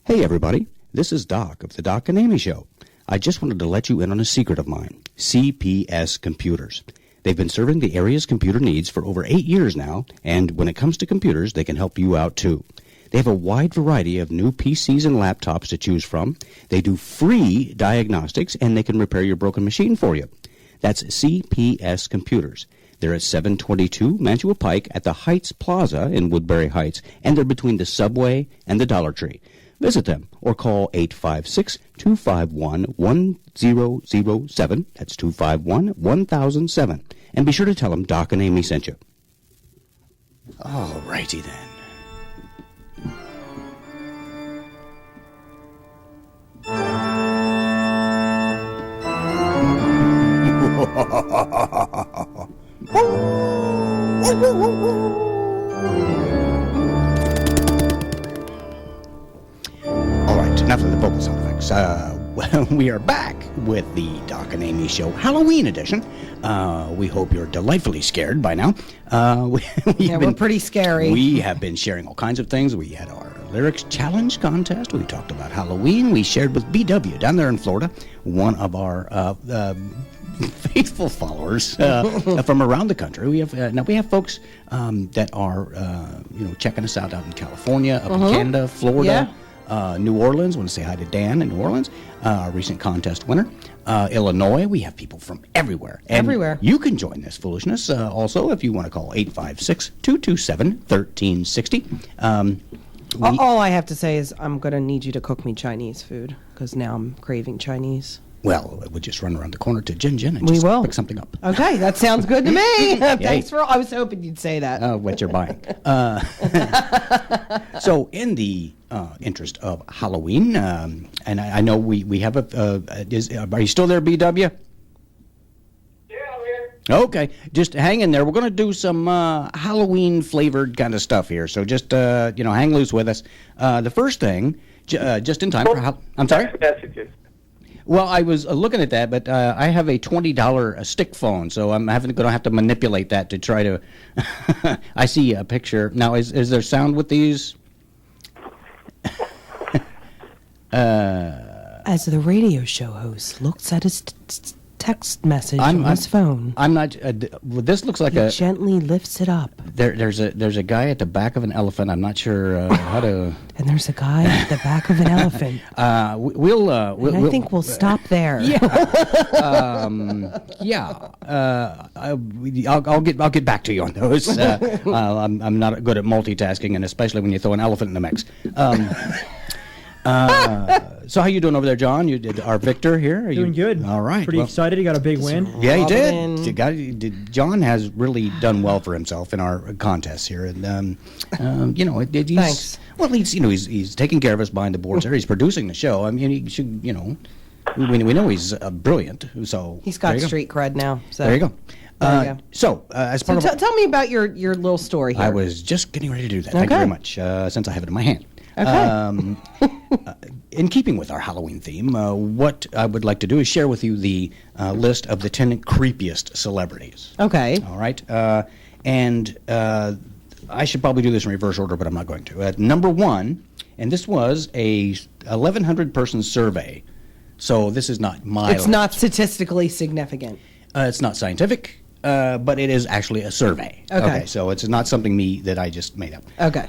Hey everybody, this is Doc of the Doc and Amy Show. I just wanted to let you in on a secret of mine, CPS Computers. They've been serving the area's computer needs for over 8 years now, and when it comes to computers, they can help you out too. They have a wide variety of new PCs and laptops to choose from. They do free diagnostics, and they can repair your broken machine for you. That's CPS Computers. They're at 722 Mantua Pike at the Heights Plaza in Woodbury Heights, and they're between the Subway and the Dollar Tree. Visit them or call 856-251-1007. That's 251-1007. And be sure to tell them Doc and Amy sent you. All righty then. All right, enough of the vocal sound effects. We are back with the Doc and Amy Show Halloween edition. We hope you're delightfully scared by now. We're pretty scary. We have been sharing all kinds of things. We had our lyrics challenge contest. We talked about Halloween. We shared with BW down there in Florida, one of our faithful followers from around the country. We have now we have folks that are checking us out in California, up in Canada, Florida, New Orleans. Want to say hi to Dan in New Orleans, our recent contest winner. Illinois. We have people from everywhere. And everywhere. You can join this foolishness also if you want to call 856-227-1360. All I have to say is I'm going to need you to cook me Chinese food because now I'm craving Chinese. Well, we'll just run around the corner to Jin and We just will. pick something up. Okay, that sounds good to me. Thanks for. I was hoping you'd say that. What you're buying. So, in the interest of Halloween, and I know we have are you still there, BW? Yeah, I'm here. Okay, just hang in there. We're going to do some Halloween flavored kind of stuff here. So just hang loose with us. The first thing, just in time for I'm sorry. Text messages. Well, I was looking at that, but I have a $20 stick phone, so I'm going to have to manipulate that to try to. I see a picture now. Is there sound with these? As the radio show host looks at his text message on his phone, I'm not. This looks like he gently lifts it up. There's a guy at the back of an elephant. I'm not sure how to. And there's a guy at the back of an elephant. I think we'll stop there. I'll get back to you on those. I'm not good at multitasking, and especially when you throw an elephant in the mix. So how you doing over there, John? Our Victor here. Are Doing good. All right. Pretty excited. He got a big win. Yeah, he Robin. did. John has really done well for himself in our contests here, and he's, Thanks. Well, he's taking care of us behind the boards there. He's producing the show. I mean, he should, we know he's brilliant. So He's got street cred now. So there you go. There you go. So as part of tell me about your little story here. I was just getting ready to do that. Thank you very much. Since I have it in my hand. Okay. In keeping with our Halloween theme, what I would like to do is share with you the list of the 10 creepiest celebrities. Okay. All right. And I should probably do this in reverse order, but I'm not going to. Number one, and this was a 1,100 person survey, so this is not my. It's not statistically significant. It's not scientific. But it is actually a survey. Okay. So it's not something that I just made up. Okay.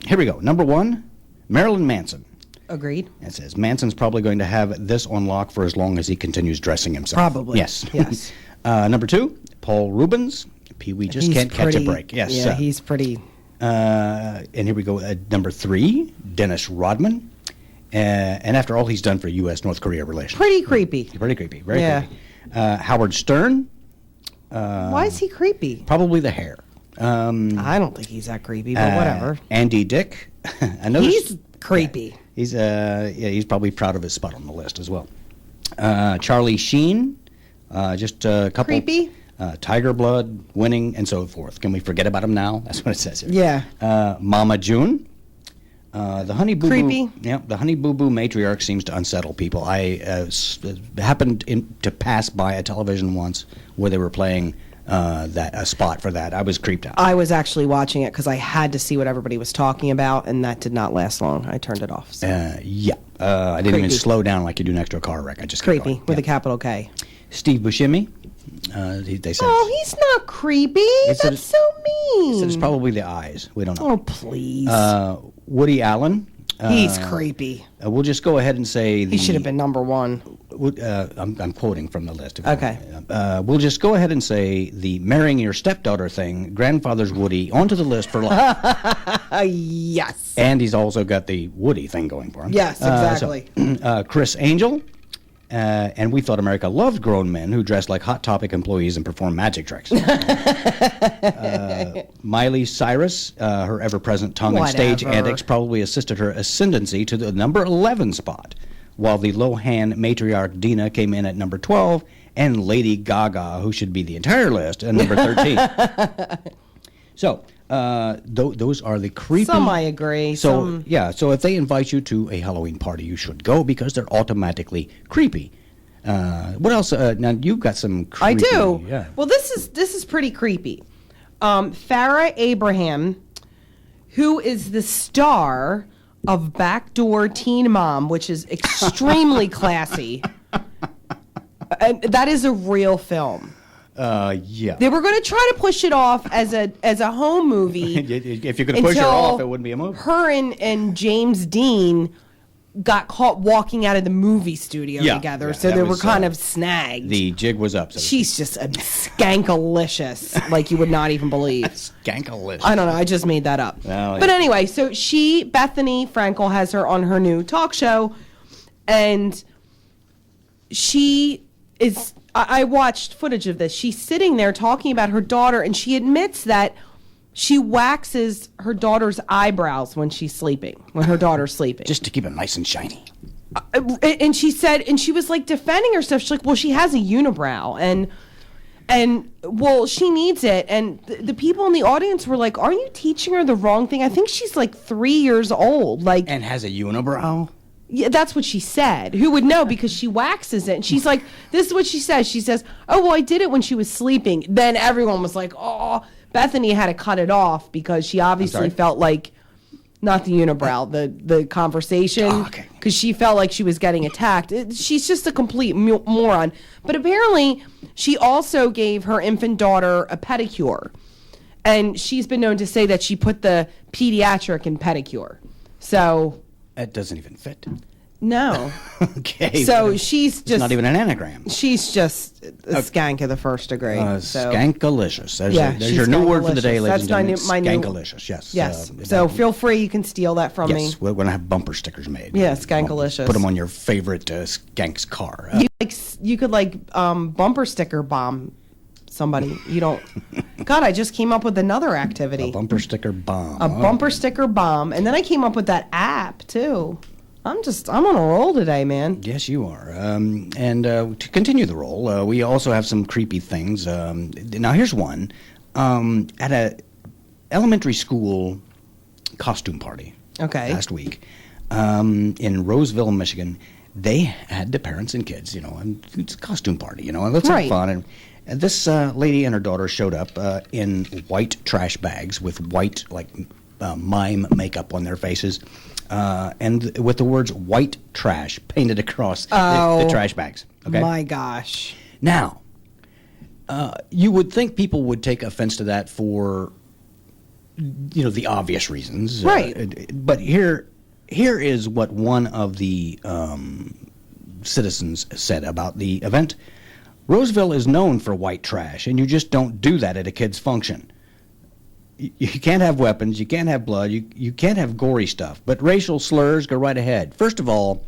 Here we go. Number one, Marilyn Manson. Agreed. It says Manson's probably going to have this on lock for as long as he continues dressing himself. Probably. Yes. Yes. Number two, Paul Rubens. Pee-wee just can't catch a break. Yes. Yeah, he's pretty. And here we go. Number three, Dennis Rodman. And after all he's done for U.S.-North Korea relations. Pretty creepy. Pretty creepy. Very creepy. Howard Stern. Why is he creepy? Probably the hair. I don't think he's that creepy, but whatever. Andy Dick. He's creepy. Yeah, he's probably proud of his spot on the list as well. Charlie Sheen. Just a couple. Creepy. Tiger Blood, Winning, and so forth. Can we forget about him now? That's what it says here. Yeah. Mama June. The Honey Boo Boo. Creepy. Yeah, the Honey Boo Boo matriarch seems to unsettle people. I happened to pass by a television once where they were playing a spot for that. I was creeped out. I was actually watching it because I had to see what everybody was talking about, and that did not last long. I turned it off. So. I didn't even slow down like you do next to a car wreck. I just kept Creepy going. with a capital K. Steve Buscemi. They said. Oh, he's not creepy. That's so mean. They said it's probably the eyes. We don't know. Oh, please. Woody Allen. He's creepy. We'll just go ahead and say He should have been number one. I'm quoting from the list. Okay. We'll just go ahead and say the marrying your stepdaughter thing, grandfather's Woody, onto the list for life. Yes. And he's also got the Woody thing going for him. Yes, exactly. Chris Angel. And we thought America loved grown men who dressed like Hot Topic employees and perform magic tricks. Miley Cyrus, her ever-present tongue and stage antics probably assisted her ascendancy to the number 11 spot, while the Lohan matriarch Dina came in at number 12, and Lady Gaga, who should be the entire list, at number 13. So, those are the creepy. Some I agree. So so if they invite you to a Halloween party, you should go because they're automatically creepy. What else? Now you've got some. Creepy, I do. Yeah. Well, this is pretty creepy. Farrah Abraham, who is the star of Backdoor Teen Mom, which is extremely classy. And that is a real film. Yeah. They were going to try to push it off as a home movie. If you're going to push her off, it wouldn't be a movie. Her and James Dean got caught walking out of the movie studio together, so they were kind of snagged. The jig was up. So she's just a skankalicious, like you would not even believe. Skankalicious. I don't know. I just made that up. Well, but anyway, so Bethany Frankel has her on her new talk show, and she is. I watched footage of this. She's sitting there talking about her daughter, and she admits that she waxes her daughter's eyebrows when she's sleeping, when her daughter's sleeping. Just to keep it nice and shiny. And she said, and she was like defending herself. She's like, well, she has a unibrow, and well, she needs it. And the people in the audience were like, aren't you teaching her the wrong thing? I think she's like 3 years old. Like, And has a unibrow? Yeah, that's what she said. Who would know, because she waxes it. And she's like, this is what she says. She says, oh, well, I did it when she was sleeping. Then everyone was like, oh, Bethany had to cut it off because she obviously felt like, not the unibrow, the conversation, because she felt like she was getting attacked. She's just a complete moron. But apparently, she also gave her infant daughter a pedicure. And she's been known to say that she put the pediatric in pedicure. So... That doesn't even fit. No. Okay. So she's just... It's not even an anagram. She's just a skank of the first degree. Skankalicious. There's your new word for the day, ladies and gentlemen. Skankalicious, yes. Yes. So feel free, you can steal that from me. Yes, we're going to have bumper stickers made. Yeah, skankalicious. Put them on your favorite skank's car. You could bumper sticker bomb somebody. You don't... God, I just came up with another activity. A bumper sticker bomb. A bumper sticker bomb. And then I came up with that app, too. I'm on a roll today, man. Yes, you are. And to continue the roll, we also have some creepy things. Now, here's one. At a elementary school costume party last week in Roseville, Michigan, they had the parents and kids, and it's a costume party, and let's have fun. And this lady and her daughter showed up in white trash bags with white, mime makeup on their faces, and with the words white trash painted across the trash bags. Okay? My gosh. Now, you would think people would take offense to that for, the obvious reasons. Right. But here is what one of the citizens said about the event. Roseville is known for white trash, and you just don't do that at a kid's function. You can't have weapons, you can't have blood, you can't have gory stuff, but racial slurs go right ahead. First of all,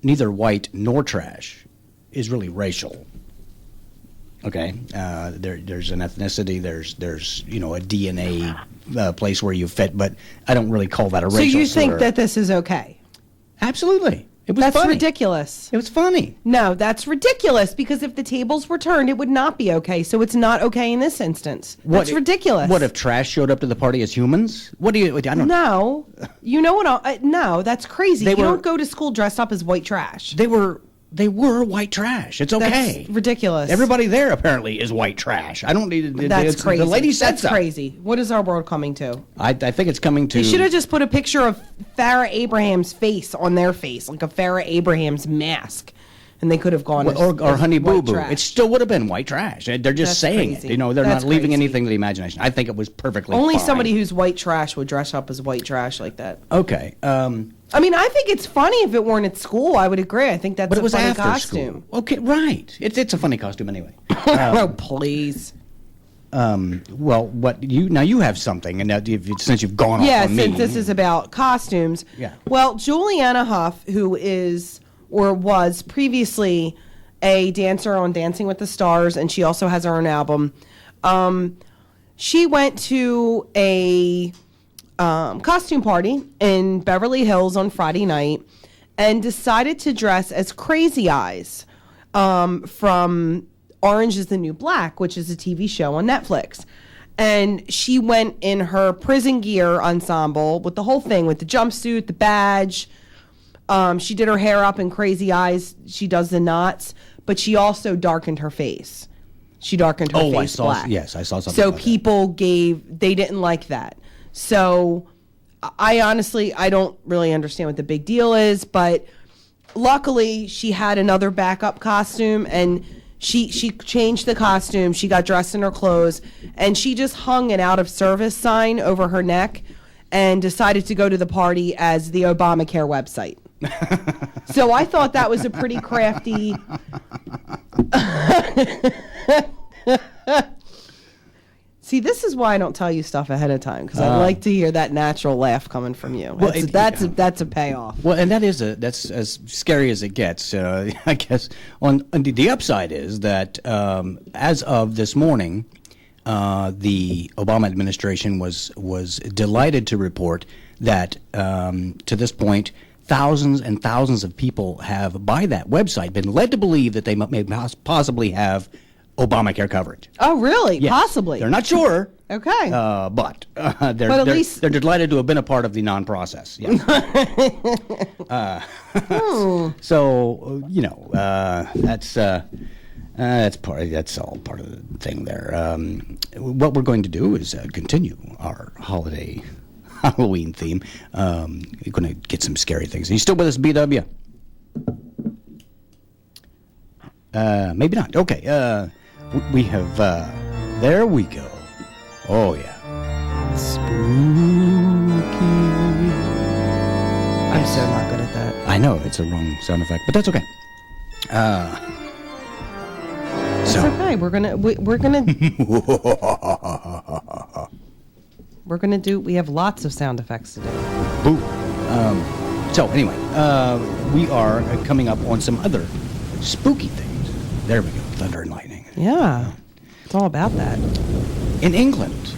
neither white nor trash is really racial. Okay, there's an ethnicity, there's a DNA place where you fit, but I don't really call that a racial slur. So you think that this is okay? Absolutely. It was That's funny. ridiculous. It was funny. No, that's ridiculous, because if the tables were turned, it would not be okay. So it's not okay in this instance. That's ridiculous. What if trash showed up to the party as humans? I don't know. No. You know what? No, that's crazy. You don't go to school dressed up as white trash. They were white trash. It's okay. That's ridiculous. Everybody there apparently is white trash. I don't need it. That's crazy. The lady said That's so. crazy. What is our world coming to? I think it's coming to... They should have just put a picture of Farrah Abraham's face on their face, like a Farrah Abraham's mask. And they could have gone or Honey Boo Boo. Trash. It still would have been white trash. They're just saying crazy. it. They're That's not leaving crazy. anything to the imagination. I think it was perfectly Only fine. somebody who's white trash would dress up as white trash like that. Okay. I mean, I think it's funny if it weren't at school. I would agree. I think that's But it was funny after costume. school. Okay, right. It's a funny costume anyway. Oh, please. Well, now you have something, and since you've gone off on me. Since this is about costumes. Yeah. Well, Juliana Hough, who is or was previously a dancer on Dancing with the Stars, and she also has her own album. She went to a costume party in Beverly Hills on Friday night and decided to dress as Crazy Eyes from Orange is the New Black, which is a TV show on Netflix. And she went in her prison gear ensemble with the whole thing, with the jumpsuit, the badge. She did her hair up in Crazy Eyes. She does the knots, but she also darkened her face. She darkened her face black. Yes, I saw something. So about people they didn't like that. So I honestly, I don't really understand what the big deal is, but luckily, she had another backup costume, and she changed the costume. She got dressed in her clothes, and she just hung an out of service sign over her neck and decided to go to the party as the Obamacare website. So I thought that was a pretty crafty. See, this is why I don't tell you stuff ahead of time, because I like to hear that natural laugh coming from you. Well, that's a payoff. Well, and that's as scary as it gets. I guess on the upside is that as of this morning, the Obama administration was delighted to report that to this point, thousands and thousands of people have, by that website, been led to believe that they may possibly have Obamacare coverage. Oh, really? Yes. Possibly. They're not sure. Okay. But they're delighted to have been a part of the non-process. Yeah. So that's all part of the thing there. What we're going to do is continue our holiday Halloween theme. We're going to get some scary things. Are you still with us, BW? Maybe not. Okay. We have. There we go. Oh yeah. Spooky. I'm so not good at that. I know it's a wrong sound effect, but that's okay. It's okay. We're gonna do. We have lots of sound effects to do. Boo. So anyway, we are coming up on some other spooky things. There we go. Thunder and lightning. Yeah, it's all about that. In England.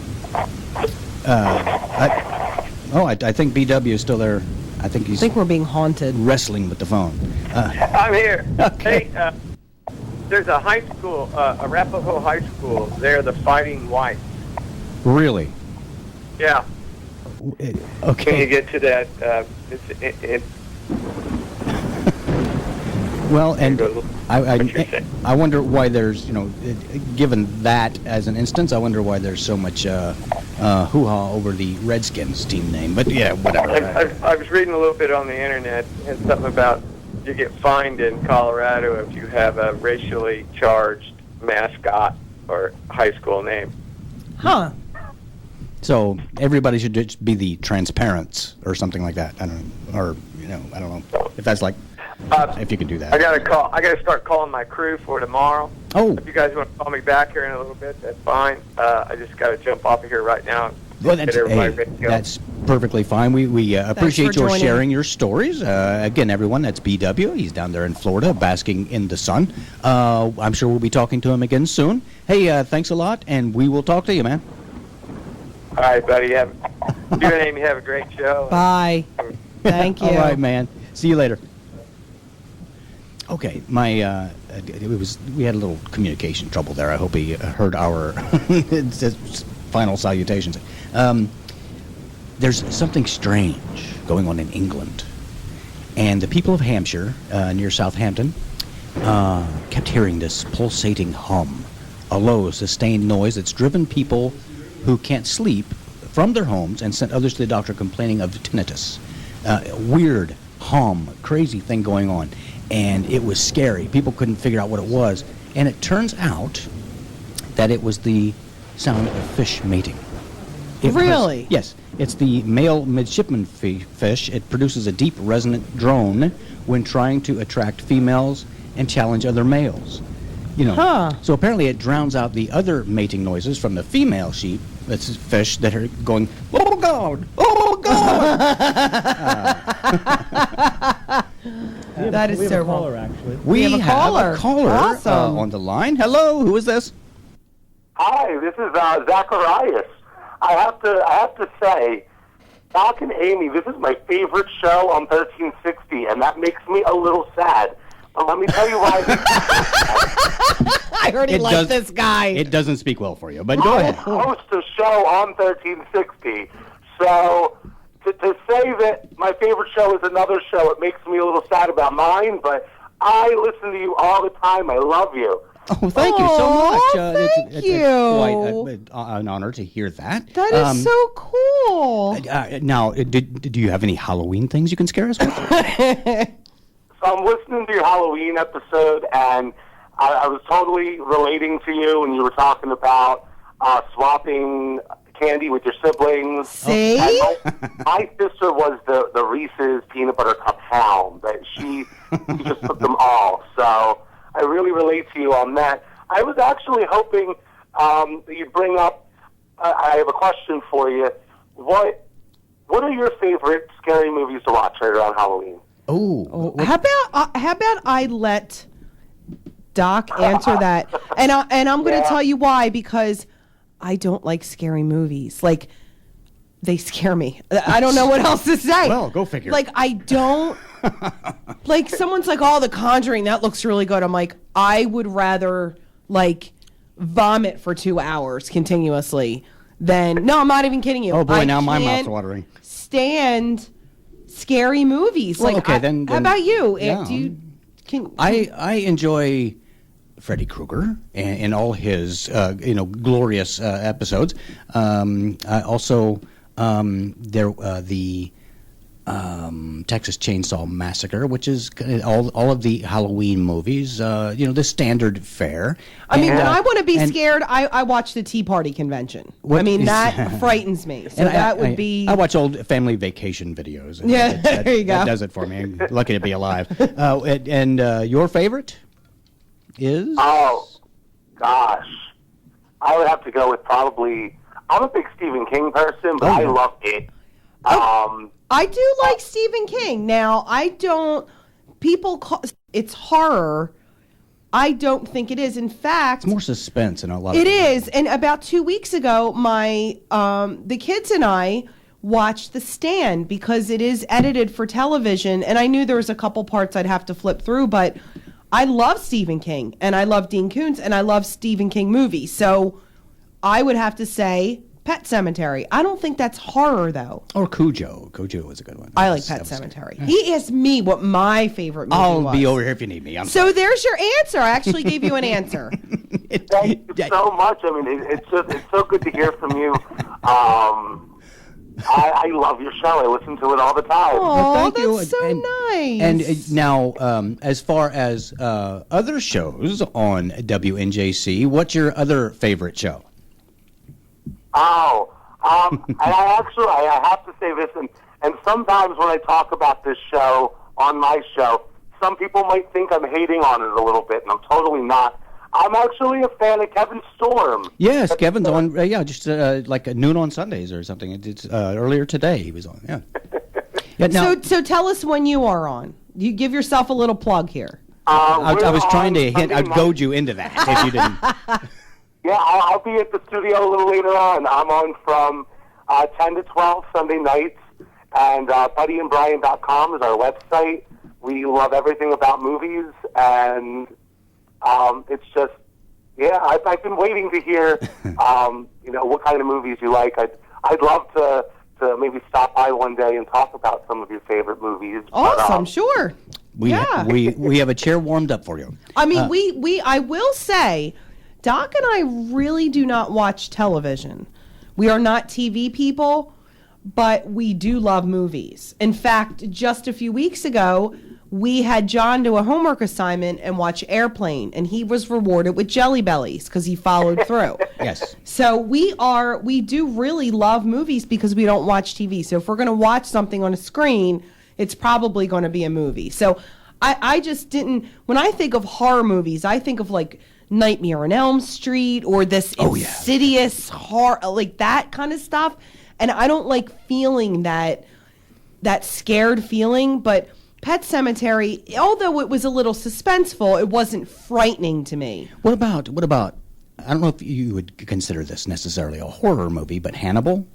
I think BW is still there. I think we're being haunted. Wrestling with the phone. I'm here. Okay. Hey, there's a high school, Arapahoe High School. They're the Fighting Whites. Really? Yeah. Okay. Can you get to that? Well, and I wonder why there's, given that as an instance, I wonder why there's so much hoo-ha over the Redskins team name. But yeah, whatever. I was reading a little bit on the internet, and something about you get fined in Colorado if you have a racially charged mascot or high school name. Huh. So everybody should just be the Transparents or something like that. I don't know, I don't know if that's like. If you can do that. I got to start calling my crew for tomorrow. Oh. If you guys want to call me back here in a little bit, that's fine. I just got to jump off of here right now. Well, that's perfectly fine. We appreciate your sharing your stories. Again, everyone, that's BW. He's down there in Florida basking in the sun. I'm sure we'll be talking to him again soon. Hey, thanks a lot, and we will talk to you, man. All right, buddy. You and Amy have a great show. Bye. Thank you. All right, man. See you later. Okay, we had a little communication trouble there. I hope he heard our final salutations. There's something strange going on in England, and the people of Hampshire, near Southampton, kept hearing this pulsating hum, a low, sustained noise that's driven people who can't sleep from their homes and sent others to the doctor complaining of tinnitus. Weird hum, crazy thing going on. And it was scary. People couldn't figure out what it was. And it turns out that it was the sound of fish mating. Really? Yes. It's the male midshipman fish. It produces a deep, resonant drone when trying to attract females and challenge other males. So apparently it drowns out the other mating noises from the female fish that are going, oh, God! Oh, God! That is we have terrible. a caller, actually. We have a caller Awesome. on the line. Hello, who is this? Hi, this is Zacharias. I have to say, Doc and Amy, this is my favorite show on 1360, and that makes me a little sad. But let me tell you why. I already like this guy. It doesn't speak well for you, but go ahead. I host a show on 1360, so to say that my favorite show is another show, it makes me a little sad about mine, but I listen to you all the time. I love you. Oh, thank you so much. Thank you. It's quite an honor to hear that. That is so cool. Now, do you have any Halloween things you can scare us with? So I'm listening to your Halloween episode, and I was totally relating to you when you were talking about swapping candy with your siblings. See? My sister was the Reese's peanut butter cup hound. That she just took them all. So I really relate to you on that. I was actually hoping that you'd bring up. I have a question for you. What are your favorite scary movies to watch right around Halloween? Oh, How about I let Doc answer that, and I'm going to tell you why, because I don't like scary movies. Like, they scare me. I don't know what else to say. Well, go figure. Like, I don't like, someone's like, "Oh, The Conjuring, that looks really good." I'm like, I would rather like vomit for 2 hours continuously than. No, I'm not even kidding you. oh boy, I now my mouth's can't watering. Stand scary movies. Well, like, okay, then how about you? yeah. Do you can I enjoy Freddy Krueger and all his glorious episodes. I also the Texas Chainsaw Massacre, which is all of the Halloween movies. The standard fare. I mean, when And, I want to be and- scared, I watch the Tea Party convention. What I mean, is- that frightens me. So and that would be. I watch old family vacation videos. And Yeah, there you go. That does it for me. I'm lucky to be alive. And your favorite is? Oh, gosh. I would have to go with probably. I'm a big Stephen King person, but I love it. I do like Stephen King. Now, I don't. People call it's horror. I don't think it is. In fact, It's more suspense in a lot of it is. And about 2 weeks ago, the kids and I watched The Stand because it is edited for television, and I knew there was a couple parts I'd have to flip through, but I love Stephen King, and I love Dean Koontz, and I love Stephen King movies. So I would have to say Pet Sematary. I don't think that's horror, though. Or Cujo. Cujo was a good one. I like Pet Sematary. He asked me what my favorite movie was. I'll be over here if you need me. I'm So there's your answer. I actually gave you an answer. Thank you so much. I mean, it's so good to hear from you. I love your show. I listen to it all the time. Oh, thank you. that's so nice. And now, as far as other shows on WNJC, what's your other favorite show? And I have to say this, and sometimes when I talk about this show on my show, some people might think I'm hating on it a little bit, and I'm totally not. I'm actually a fan of Kevin Storm. Yes, Kevin's on. Just like at noon on Sundays or something. It's earlier today he was on. Yeah. Yeah. Now, So tell us when you are on. You give yourself a little plug here. I was We're trying to on hint. Sunday I'd night. goad you into that if you didn't. Yeah, I'll be at the studio a little later on. I'm on from 10 to 12 Sunday nights, and buddyandbrian.com is our website. We love everything about movies, and it's just, I've been waiting to hear, what kind of movies you like. I'd love to maybe stop by one day and talk about some of your favorite movies. Awesome, sure. We have a chair warmed up for you. I mean, I will say, Doc and I really do not watch television. We are not TV people, but we do love movies. In fact, just a few weeks ago, we had John do a homework assignment and watch Airplane, and he was rewarded with Jelly Bellies because he followed through. Yes. So we do really love movies because we don't watch TV. So if we're going to watch something on a screen, it's probably going to be a movie. So I just didn't, when I think of horror movies, I think of like Nightmare on Elm Street or this insidious horror, like that kind of stuff. And I don't like feeling that scared feeling, but Pet Sematary, although it was a little suspenseful, it wasn't frightening to me. What about? I don't know if you would consider this necessarily a horror movie, but Hannibal.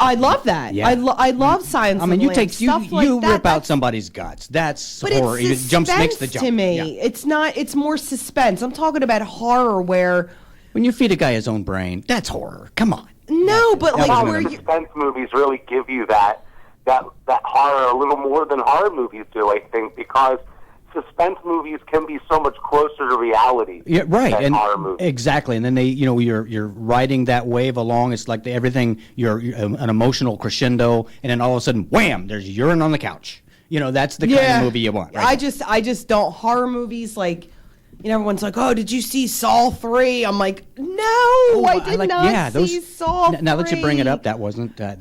I love that. Yeah. I love Science. I mean, of the Lambs, stuff like you that. rip out somebody's guts. That's But horror. it's It jumps makes the suspense jump. to me. Yeah. It's not. It's more suspense. I'm talking about horror where. When you feed a guy his own brain, that's horror. Come on. No, but like Some where you. suspense movies really give you that horror a little more than horror movies do, I think, because suspense movies can be so much closer to reality. Yeah, right. Than And horror movies. exactly. And then you're riding that wave along. It's like everything. You're an emotional crescendo, and then all of a sudden, wham! There's urine on the couch. That's the kind of movie you want, right? I just don't horror movies like. Everyone's like, "Oh, did you see Saw 3?" I'm like, "No, I did not see Saw 3." Now that you bring it up, that wasn't. I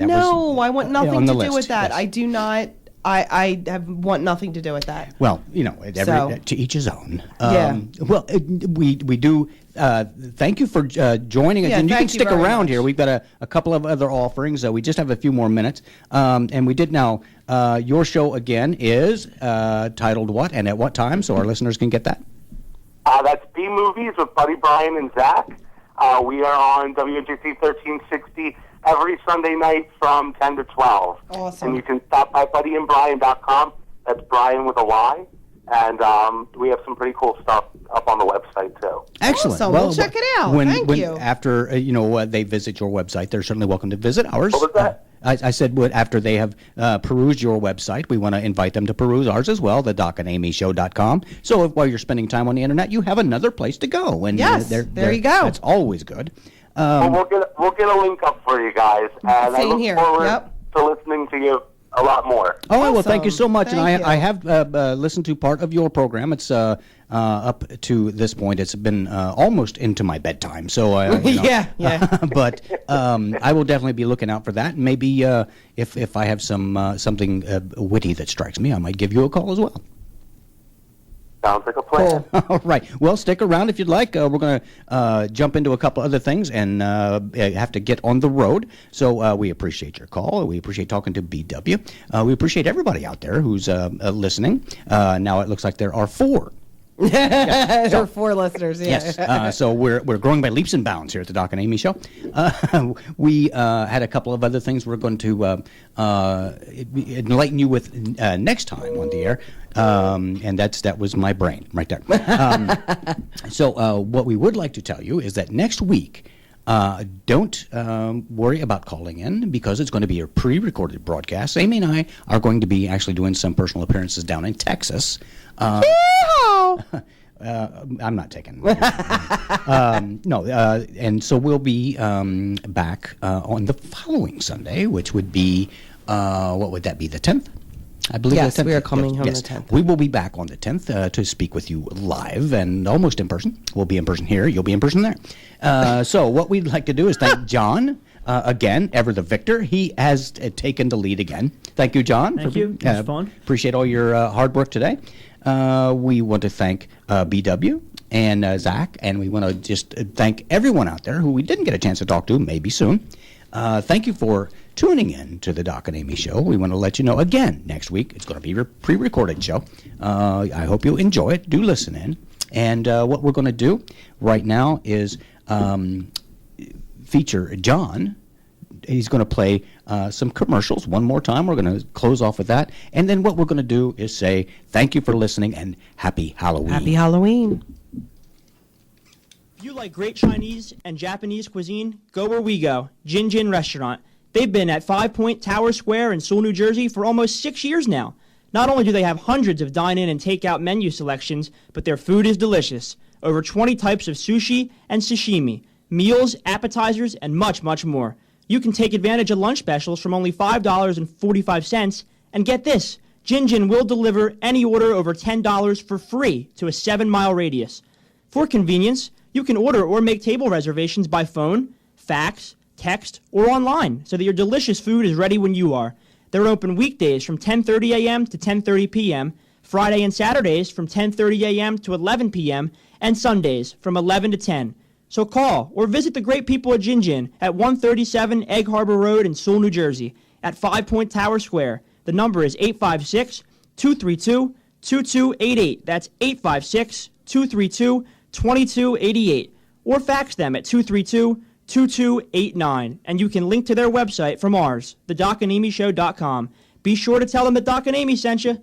want nothing to do with that. Yes. I do not. I want nothing to do with that. Well, to each his own. Well, we do. Thank you for joining us, and you can stick around here. We've got a couple of other offerings. We just have a few more minutes, and we did now. Your show again is titled what and at what time, so our listeners can get that. That's B Movies with Buddy, Brian, and Zach. We are on WNJC 1360 every Sunday night from 10 to 12. Awesome. And you can stop by buddyandbrian.com. That's Brian with a Y. And we have some pretty cool stuff up on the website, too. Excellent. Awesome. Well, check it out. Thank you. After, they visit your website, they're certainly welcome to visit ours. What was that? I said after they have perused your website, we want to invite them to peruse ours as well, the docandamyshow.com. So while you're spending time on the internet, you have another place to go. And yes, there you go. That's always good. Well, we'll get a link up for you guys. And I look forward to listening to you a lot more. Oh, awesome. Well, thank you so much. I have listened to part of your program. It's up to this point. It's been almost into my bedtime. So yeah. But I will definitely be looking out for that. Maybe if I have something witty that strikes me, I might give you a call as well. Sounds like a plan. Cool. All right. Well, stick around if you'd like. We're going to jump into a couple other things and have to get on the road. So we appreciate your call. We appreciate talking to BW. We appreciate everybody out there who's listening. Now it looks like there are 4. There are 4 listeners. Yeah. Yes. So we're growing by leaps and bounds here at the Doc and Amy Show. We had a couple of other things we're going to enlighten you with next time on the air. And that was my brain right there. So what we would like to tell you is that next week, don't worry about calling in because it's going to be a pre-recorded broadcast. Amy and I are going to be actually doing some personal appearances down in Texas. I'm not taking no, and so we'll be back on the following Sunday, which would be, what would that be, the 10th? I believe yes, the 10th. We are coming home the 10th. We will be back on the 10th to speak with you live and almost in person. We'll be in person here. You'll be in person there. So what we'd like to do is thank John, again, ever the victor. He has taken the lead again. Thank you, John. Thank you. It was fun. Appreciate all your hard work today. We want to thank BW and Zach, and we want to just thank everyone out there who we didn't get a chance to talk to, maybe soon. Thank you for tuning in to the Doc and Amy Show. We want to let you know again next week it's going to be a pre-recorded show. I hope you enjoy it. Do listen in. And what we're going to do right now is feature John. He's going to play some commercials one more time. We're going to close off with that. And then what we're going to do is say thank you for listening and happy Halloween. Happy Halloween. If you like great Chinese and Japanese cuisine, go where we go, Jin Jin Restaurant. They've been at 5 Point Tower Square in Seoul, New Jersey for almost 6 years now. Not only do they have hundreds of dine-in and take-out menu selections, but their food is delicious. Over 20 types of sushi and sashimi, meals, appetizers, and much, much more. You can take advantage of lunch specials from only $5.45, and get this, Jin Jin will deliver any order over $10 for free to a 7-mile radius. For convenience, you can order or make table reservations by phone, fax, text, or online so that your delicious food is ready when you are. They're open weekdays from 10:30 a.m. to 10:30 p.m., Friday and Saturdays from 10:30 a.m. to 11 p.m., and Sundays from 11 to 10. So call or visit the great people at Jin Jin at 137 Egg Harbor Road in Seoul, New Jersey at 5 Point Tower Square. The number is 856-232-2288. That's 856-232-2288. Or fax them at 232-2289. And you can link to their website from ours, thedocandamyshow.com. Be sure to tell them that Doc and Amy sent you.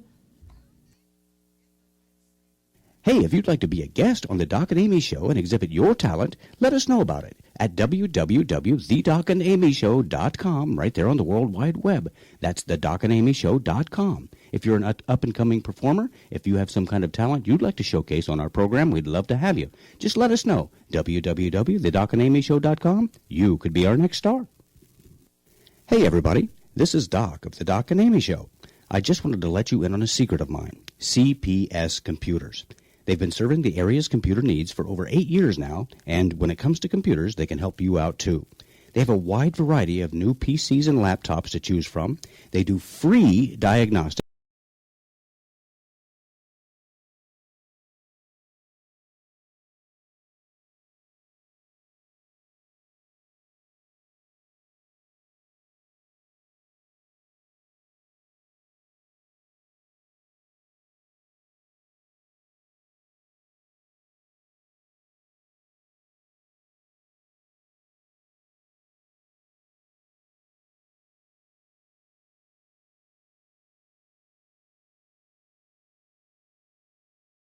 Hey, if you'd like to be a guest on the Doc and Amy Show and exhibit your talent, let us know about it at www.thedocandamyshow.com, right there on the World Wide Web. That's thedocandamyshow.com. If you're an up-and-coming performer, if you have some kind of talent you'd like to showcase on our program, we'd love to have you. Just let us know. www.thedocandamyshow.com. You could be our next star. Hey, everybody. This is Doc of the Doc and Amy Show. I just wanted to let you in on a secret of mine. CPS Computers. They've been serving the area's computer needs for over 8 years now, and when it comes to computers, they can help you out too. They have a wide variety of new PCs and laptops to choose from. They do free diagnostics